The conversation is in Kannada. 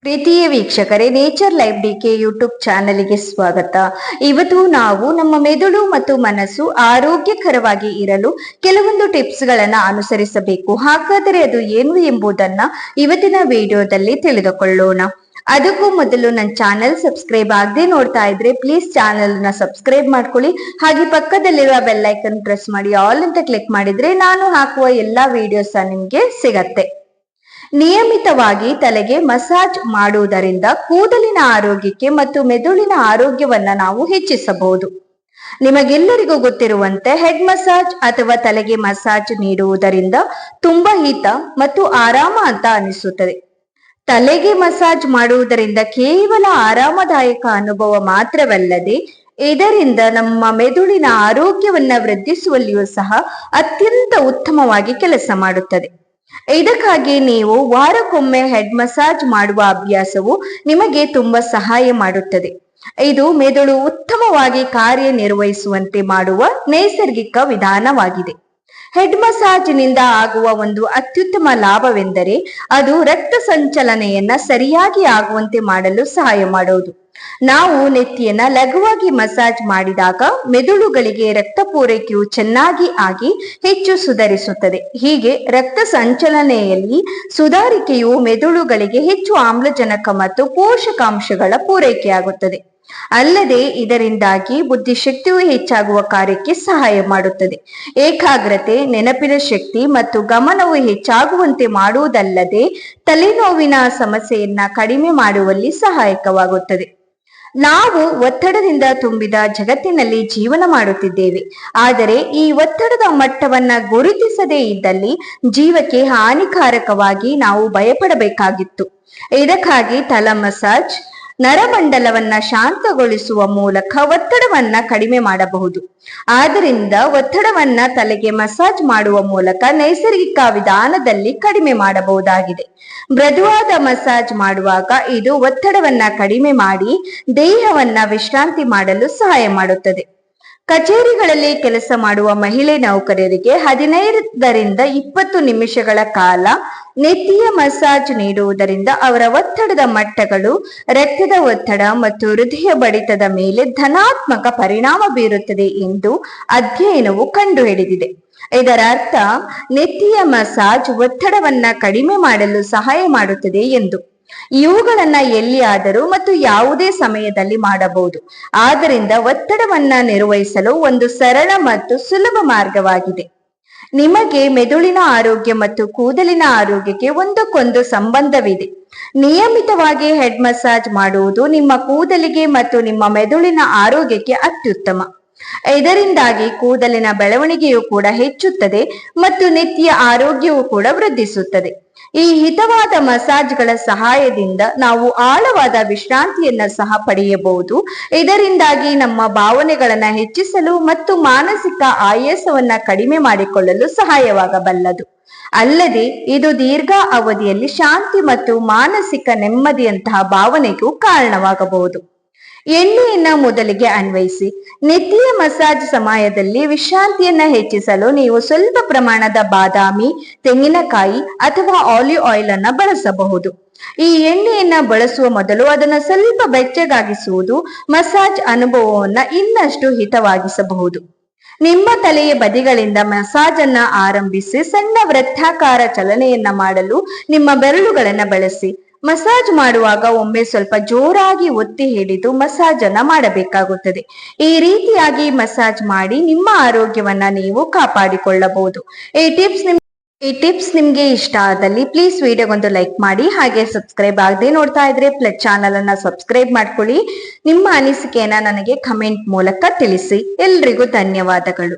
ಪ್ರೀತಿಯ ವೀಕ್ಷಕರೇ, ನೇಚರ್ ಲೈಫ್ ಡಿಕೆ ಯೂಟ್ಯೂಬ್ ಚಾನೆಲ್ಗೆ ಸ್ವಾಗತ. ಇವತ್ತು ನಾವು ನಮ್ಮ ಮೆದುಳು ಮತ್ತು ಮನಸ್ಸು ಆರೋಗ್ಯಕರವಾಗಿ ಇರಲು ಕೆಲವೊಂದು ಟಿಪ್ಸ್ ಗಳನ್ನ ಅನುಸರಿಸಬೇಕು. ಹಾಗಾದರೆ ಅದು ಏನು ಎಂಬುದನ್ನ ಇವತ್ತಿನ ವಿಡಿಯೋದಲ್ಲಿ ತಿಳಿದುಕೊಳ್ಳೋಣ. ಅದಕ್ಕೂ ಮೊದಲು ನನ್ನ ಚಾನೆಲ್ ಸಬ್ಸ್ಕ್ರೈಬ್ ಆಗದೆ ನೋಡ್ತಾ ಇದ್ರೆ ಪ್ಲೀಸ್ ಚಾನೆಲ್ ನ ಸಬ್ಸ್ಕ್ರೈಬ್ ಮಾಡ್ಕೊಳ್ಳಿ. ಹಾಗೆ ಪಕ್ಕದಲ್ಲಿರುವ ಬೆಲ್ ಐಕನ್ ಪ್ರೆಸ್ ಮಾಡಿ ಆಲ್ ಅಂತ ಕ್ಲಿಕ್ ಮಾಡಿದ್ರೆ ನಾನು ಹಾಕುವ ಎಲ್ಲಾ ವಿಡಿಯೋಸ್ ನಿಮ್ಗೆ ಸಿಗತ್ತೆ. ನಿಯಮಿತವಾಗಿ ತಲೆಗೆ ಮಸಾಜ್ ಮಾಡುವುದರಿಂದ ಕೂದಲಿನ ಆರೋಗ್ಯಕ್ಕೆ ಮತ್ತು ಮೆದುಳಿನ ಆರೋಗ್ಯವನ್ನ ನಾವು ಹೆಚ್ಚಿಸಬಹುದು. ನಿಮಗೆಲ್ಲರಿಗೂ ಗೊತ್ತಿರುವಂತೆ ಹೆಡ್ ಮಸಾಜ್ ಅಥವಾ ತಲೆಗೆ ಮಸಾಜ್ ನೀಡುವುದರಿಂದ ತುಂಬಾ ಹಿತ ಮತ್ತು ಆರಾಮ ಅಂತ ಅನಿಸುತ್ತದೆ. ತಲೆಗೆ ಮಸಾಜ್ ಮಾಡುವುದರಿಂದ ಕೇವಲ ಆರಾಮದಾಯಕ ಅನುಭವ ಮಾತ್ರವಲ್ಲದೆ ಇದರಿಂದ ನಮ್ಮ ಮೆದುಳಿನ ಆರೋಗ್ಯವನ್ನ ವೃದ್ಧಿಸುವಲ್ಲಿಯೂ ಸಹ ಅತ್ಯಂತ ಉತ್ತಮವಾಗಿ ಕೆಲಸ ಮಾಡುತ್ತದೆ. ಇದಕ್ಕಾಗಿ ನೀವು ವಾರಕ್ಕೊಮ್ಮೆ ಹೆಡ್ ಮಸಾಜ್ ಮಾಡುವ ಅಭ್ಯಾಸವು ನಿಮಗೆ ತುಂಬಾ ಸಹಾಯ ಮಾಡುತ್ತದೆ. ಇದು ಮೆದುಳು ಉತ್ತಮವಾಗಿ ಕಾರ್ಯನಿರ್ವಹಿಸುವಂತೆ ಮಾಡುವ ನೈಸರ್ಗಿಕ ವಿಧಾನವಾಗಿದೆ. ಹೆಡ್ ಮಸಾಜ್ ನಿಂದ ಆಗುವ ಒಂದು ಅತ್ಯುತ್ತಮ ಲಾಭವೆಂದರೆ ಅದು ರಕ್ತ ಸಂಚಲನೆಯನ್ನ ಸರಿಯಾಗಿ ಆಗುವಂತೆ ಮಾಡಲು ಸಹಾಯ ಮಾಡುವುದು. ನಾವು ನೆತ್ತಿಯನ್ನ ಲಘುವಾಗಿ ಮಸಾಜ್ ಮಾಡಿದಾಗ ಮೆದುಳುಗಳಿಗೆ ರಕ್ತ ಪೂರೈಕೆಯು ಚೆನ್ನಾಗಿ ಆಗಿ ಹೆಚ್ಚು ಸುಧಾರಿಸುತ್ತದೆ. ಹೀಗೆ ರಕ್ತ ಸಂಚಲನೆಯಲ್ಲಿ ಸುಧಾರಿಕೆಯು ಮೆದುಳುಗಳಿಗೆ ಹೆಚ್ಚು ಆಮ್ಲಜನಕ ಮತ್ತು ಪೋಷಕಾಂಶಗಳ ಪೂರೈಕೆಯಾಗುತ್ತದೆ. ಅಲ್ಲದೆ ಇದರಿಂದಾಗಿ ಬುದ್ಧಿಶಕ್ತಿಯು ಹೆಚ್ಚಾಗುವ ಕಾರ್ಯಕ್ಕೆ ಸಹಾಯ ಮಾಡುತ್ತದೆ. ಏಕಾಗ್ರತೆ, ನೆನಪಿನ ಶಕ್ತಿ ಮತ್ತು ಗಮನವು ಹೆಚ್ಚಾಗುವಂತೆ ಮಾಡುವುದಲ್ಲದೆ ತಲೆನೋವಿನ ಸಮಸ್ಯೆಯನ್ನ ಕಡಿಮೆ ಮಾಡುವಲ್ಲಿ ಸಹಾಯಕವಾಗುತ್ತದೆ. ನಾವು ಒತ್ತಡದಿಂದ ತುಂಬಿದ ಜಗತ್ತಿನಲ್ಲಿ ಜೀವನ ಮಾಡುತ್ತಿದ್ದೇವೆ. ಆದರೆ ಈ ಒತ್ತಡದ ಮಟ್ಟವನ್ನ ಗುರುತಿಸದೇ ಇದ್ದಲ್ಲಿ ಜೀವಕ್ಕೆ ಹಾನಿಕಾರಕವಾಗಿ ನಾವು ಭಯಪಡಬೇಕಾಗಿತ್ತು. ಇದಕ್ಕಾಗಿ ತಲೆ ಮಸಾಜ್ ನರಮಂಡಲವನ್ನ ಶಾಂತಗೊಳಿಸುವ ಮೂಲಕ ಒತ್ತಡವನ್ನ ಕಡಿಮೆ ಮಾಡಬಹುದು. ಆದ್ದರಿಂದ ಒತ್ತಡವನ್ನ ತಲೆಗೆ ಮಸಾಜ್ ಮಾಡುವ ಮೂಲಕ ನೈಸರ್ಗಿಕ ವಿಧಾನದಲ್ಲಿ ಕಡಿಮೆ ಮಾಡಬಹುದಾಗಿದೆ. ಮೃದುವಾದ ಮಸಾಜ್ ಮಾಡುವಾಗ ಇದು ಒತ್ತಡವನ್ನ ಕಡಿಮೆ ಮಾಡಿ ದೇಹವನ್ನ ವಿಶ್ರಾಂತಿ ಮಾಡಲು ಸಹಾಯ ಮಾಡುತ್ತದೆ. ಕಚೇರಿಗಳಲ್ಲಿ ಕೆಲಸ ಮಾಡುವ ಮಹಿಳೆ ನೌಕರರಿಗೆ 15ರಿಂದ 20 ನಿಮಿಷಗಳ ಕಾಲ ನೆತ್ತಿಯ ಮಸಾಜ್ ನೀಡುವುದರಿಂದ ಅವರ ಒತ್ತಡದ ಮಟ್ಟಗಳು, ರಕ್ತದ ಒತ್ತಡ ಮತ್ತು ಹೃದಯ ಬಡಿತದ ಮೇಲೆ ಧನಾತ್ಮಕ ಪರಿಣಾಮ ಬೀರುತ್ತದೆ ಎಂದು ಅಧ್ಯಯನವು ಕಂಡುಹಿಡಿದಿದೆ. ಇದರ ಅರ್ಥ ನೆತ್ತಿಯ ಮಸಾಜ್ ಒತ್ತಡವನ್ನ ಕಡಿಮೆ ಮಾಡಲು ಸಹಾಯ ಮಾಡುತ್ತದೆ ಎಂದು. ಇವುಗಳನ್ನ ಎಲ್ಲಿಯಾದರೂ ಮತ್ತು ಯಾವುದೇ ಸಮಯದಲ್ಲಿ ಮಾಡಬಹುದು. ಆದ್ದರಿಂದ ಒತ್ತಡವನ್ನ ನಿರ್ವಹಿಸಲು ಒಂದು ಸರಳ ಮತ್ತು ಸುಲಭ ಮಾರ್ಗವಾಗಿದೆ. ನಿಮಗೆ ಮೆದುಳಿನ ಆರೋಗ್ಯ ಮತ್ತು ಕೂದಲಿನ ಆರೋಗ್ಯಕ್ಕೆ ಒಂದಕ್ಕೊಂದು ಸಂಬಂಧವಿದೆ. ನಿಯಮಿತವಾಗಿ ಹೆಡ್ ಮಸಾಜ್ ಮಾಡುವುದು ನಿಮ್ಮ ಕೂದಲಿಗೆ ಮತ್ತು ನಿಮ್ಮ ಮೆದುಳಿನ ಆರೋಗ್ಯಕ್ಕೆ ಅತ್ಯುತ್ತಮ. ಇದರಿಂದಾಗಿ ಕೂದಲಿನ ಬೆಳವಣಿಗೆಯು ಕೂಡ ಹೆಚ್ಚುತ್ತದೆ ಮತ್ತು ನೆತ್ತಿಯ ಆರೋಗ್ಯವು ಕೂಡ ವೃದ್ಧಿಸುತ್ತದೆ. ಈ ಹಿತವಾದ ಮಸಾಜ್ಗಳ ಸಹಾಯದಿಂದ ನಾವು ಆಳವಾದ ವಿಶ್ರಾಂತಿಯನ್ನ ಸಹ ಪಡೆಯಬಹುದು. ಇದರಿಂದಾಗಿ ನಮ್ಮ ಭಾವನೆಗಳನ್ನ ಹೆಚ್ಚಿಸಲು ಮತ್ತು ಮಾನಸಿಕ ಆಯಾಸವನ್ನ ಕಡಿಮೆ ಮಾಡಿಕೊಳ್ಳಲು ಸಹಾಯವಾಗಬಲ್ಲದು. ಅಲ್ಲದೆ ಇದು ದೀರ್ಘ ಅವಧಿಯಲ್ಲಿ ಶಾಂತಿ ಮತ್ತು ಮಾನಸಿಕ ನೆಮ್ಮದಿಯಂತಹ ಭಾವನೆಗೂ ಕಾರಣವಾಗಬಹುದು. ಎಣ್ಣೆಯನ್ನ ಮೊದಲಿಗೆ ಅನ್ವಯಿಸಿ. ನೆತ್ತಿಯ ಮಸಾಜ್ ಸಮಯದಲ್ಲಿ ವಿಶ್ರಾಂತಿಯನ್ನ ಹೆಚ್ಚಿಸಲು ನೀವು ಸ್ವಲ್ಪ ಪ್ರಮಾಣದ ಬಾದಾಮಿ, ತೆಂಗಿನಕಾಯಿ ಅಥವಾ ಆಲಿವ್ ಆಯಿಲ್ ಅನ್ನ ಬಳಸಬಹುದು. ಈ ಎಣ್ಣೆಯನ್ನ ಬಳಸುವ ಮೊದಲು ಅದನ್ನ ಸ್ವಲ್ಪ ಬೆಚ್ಚಗಾಗಿಸುವುದು ಮಸಾಜ್ ಅನುಭವವನ್ನ ಇನ್ನಷ್ಟು ಹಿತವಾಗಿಸಬಹುದು. ನಿಮ್ಮ ತಲೆಯ ಬದಿಗಳಿಂದ ಮಸಾಜ್ ಅನ್ನ ಆರಂಭಿಸಿ ಸಣ್ಣ ವೃತ್ತಾಕಾರ ಚಲನೆಯನ್ನ ಮಾಡಲು ನಿಮ್ಮ ಬೆರಳುಗಳನ್ನ ಬಳಸಿ. ಮಸಾಜ್ ಮಾಡುವಾಗ ಒಮ್ಮೆ ಸ್ವಲ್ಪ ಜೋರಾಗಿ ಒತ್ತಿ ಹಿಡಿದು ಮಸಾಜ್ ಅನ್ನ ಮಾಡಬೇಕಾಗುತ್ತದೆ. ಈ ರೀತಿಯಾಗಿ ಮಸಾಜ್ ಮಾಡಿ ನಿಮ್ಮ ಆರೋಗ್ಯವನ್ನ ನೀವು ಕಾಪಾಡಿಕೊಳ್ಳಬಹುದು. ಈ ಟಿಪ್ಸ್ ನಿಮ್ಗೆ ಇಷ್ಟ ಆದಲ್ಲಿ ಪ್ಲೀಸ್ ವಿಡಿಯೋಗೊಂದು ಲೈಕ್ ಮಾಡಿ. ಹಾಗೆ ಸಬ್ಸ್ಕ್ರೈಬ್ ಆಗದೆ ನೋಡ್ತಾ ಇದ್ರೆ ಚಾನಲ್ ಅನ್ನ ಸಬ್ಸ್ಕ್ರೈಬ್ ಮಾಡ್ಕೊಳ್ಳಿ. ನಿಮ್ಮ ಅನಿಸಿಕೆಯನ್ನ ನನಗೆ ಕಮೆಂಟ್ ಮೂಲಕ ತಿಳಿಸಿ. ಎಲ್ರಿಗೂ ಧನ್ಯವಾದಗಳು.